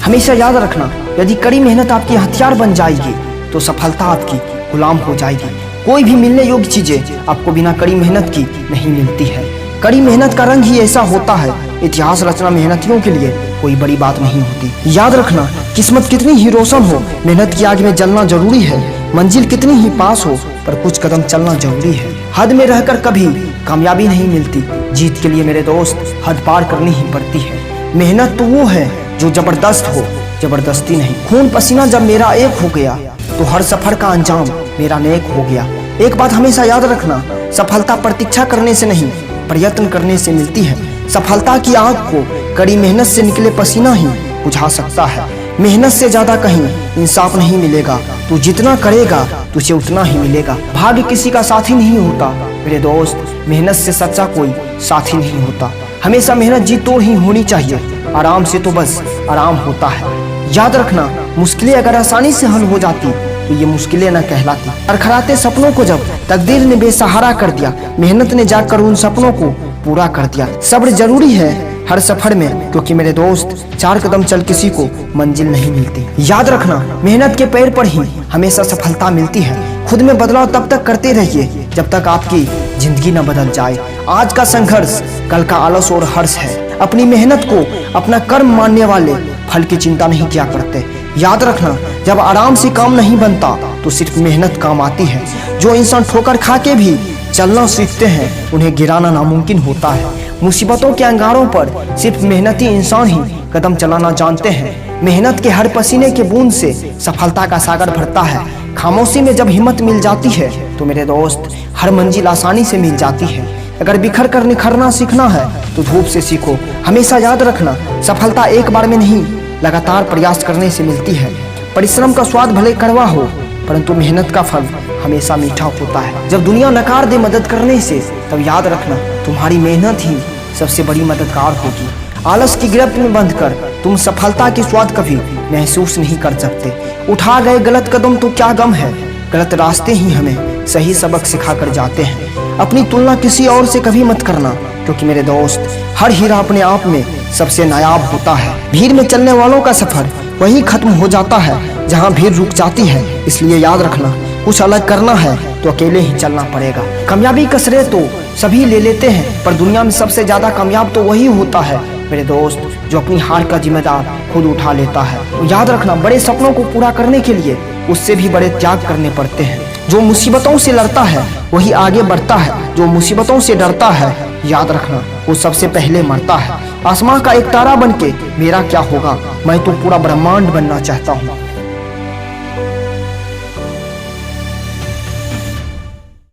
हमेशा याद रखना, यदि कड़ी मेहनत आपकी हथियार बन जाएगी तो सफलता आपकी गुलाम हो जाएगी। कोई भी मिलने योग्य चीजें आपको बिना कड़ी मेहनत की नहीं मिलती है। कड़ी मेहनत का रंग ही ऐसा होता है, इतिहास रचना मेहनतियों के लिए कोई बड़ी बात नहीं होती। याद रखना, किस्मत कितनी ही रोशन हो, मेहनत की आग में जलना जरूरी है। मंजिल कितनी ही पास हो, पर कुछ कदम चलना जरूरी है। हद में रहकर कभी कामयाबी नहीं मिलती, जीत के लिए मेरे दोस्त हद पार करनी ही पड़ती है। मेहनत तो वो है जो जबरदस्त हो, जबरदस्ती नहीं। खून पसीना जब मेरा एक हो गया तो हर सफर का अंजाम मेरा नेक हो गया। एक बात हमेशा याद रखना, सफलता प्रतीक्षा करने से नहीं, प्रयत्न करने से मिलती है। सफलता की आग को कड़ी मेहनत से निकले पसीना ही बुझा सकता है। मेहनत से ज्यादा कहीं इंसाफ नहीं मिलेगा, तू जितना करेगा तुझे उतना ही मिलेगा। भाग्य किसी का साथी नहीं होता मेरे दोस्त, मेहनत से सच्चा कोई साथी नहीं होता। हमेशा मेहनत जी तोड़ ही होनी चाहिए, आराम से तो बस आराम होता है। याद रखना, मुश्किलें अगर आसानी से हल हो जाती तो ये मुश्किलें न कहलाती। खड़खड़ाते सपनों को जब तकदीर ने बेसहारा कर दिया, मेहनत ने जाकर उन सपनों को पूरा कर दिया। सब्र जरूरी है हर सफर में, क्योंकि मेरे दोस्त 4 कदम चल किसी को मंजिल नहीं मिलती। याद रखना, मेहनत के पैर पर ही हमेशा सफलता मिलती है। खुद में बदलाव तब तक करते रहिए जब तक आपकी जिंदगी न बदल जाए। आज का संघर्ष कल का आलस और हर्ष है। अपनी मेहनत को अपना कर्म मानने वाले फल की चिंता नहीं किया करते। याद रखना, जब आराम से काम नहीं बनता तो सिर्फ मेहनत काम आती है। जो इंसान ठोकर खा के भी चलना सीखते हैं उन्हें गिराना नामुमकिन होता है। मुसीबतों के अंगारों पर सिर्फ मेहनती इंसान ही कदम चलाना जानते हैं। मेहनत के हर पसीने के बूंद से सफलता का सागर भरता है। खामोशी में जब हिम्मत मिल जाती है तो मेरे दोस्त हर मंजिल आसानी से मिल जाती है। अगर बिखर कर निखरना सीखना है तो धूप से सीखो। हमेशा याद रखना, सफलता एक बार में नहीं, लगातार प्रयास करने से मिलती है। परिश्रम का स्वाद भले कड़वा हो, परंतु मेहनत का फल हमेशा मीठा होता है। जब दुनिया नकार दे मदद करने से, तब याद रखना तुम्हारी मेहनत ही सबसे बड़ी मददगार होगी। आलस की गिरफ्त में बंधकर तुम सफलता की स्वाद कभी महसूस नहीं कर सकते। उठा गए गलत कदम तो क्या गम है, गलत रास्ते ही हमें सही सबक सिखा कर जाते हैं। अपनी तुलना किसी और से कभी मत करना, क्योंकि मेरे दोस्त हर हीरा अपने आप में सबसे नायाब होता है। भीड़ में चलने वालों का सफर वहीं खत्म हो जाता है जहां भीड़ रुक जाती है। इसलिए याद रखना, कुछ अलग करना है तो अकेले ही चलना पड़ेगा। कामयाबी का श्रेय तो सभी ले लेते हैं, पर दुनिया में सबसे ज्यादा कामयाब तो वही होता है मेरे दोस्त जो अपनी हार का जिम्मेदार खुद उठा लेता है। तो याद रखना, बड़े सपनों को पूरा करने के लिए उससे भी बड़े त्याग करने पड़ते हैं। जो मुसीबतों से लड़ता है वही आगे बढ़ता है, जो मुसीबतों से डरता है याद रखना वो सबसे पहले मरता है। आसमां का एक तारा बनके मेरा क्या होगा, मैं तो पूरा ब्रह्मांड बनना चाहता हूँ।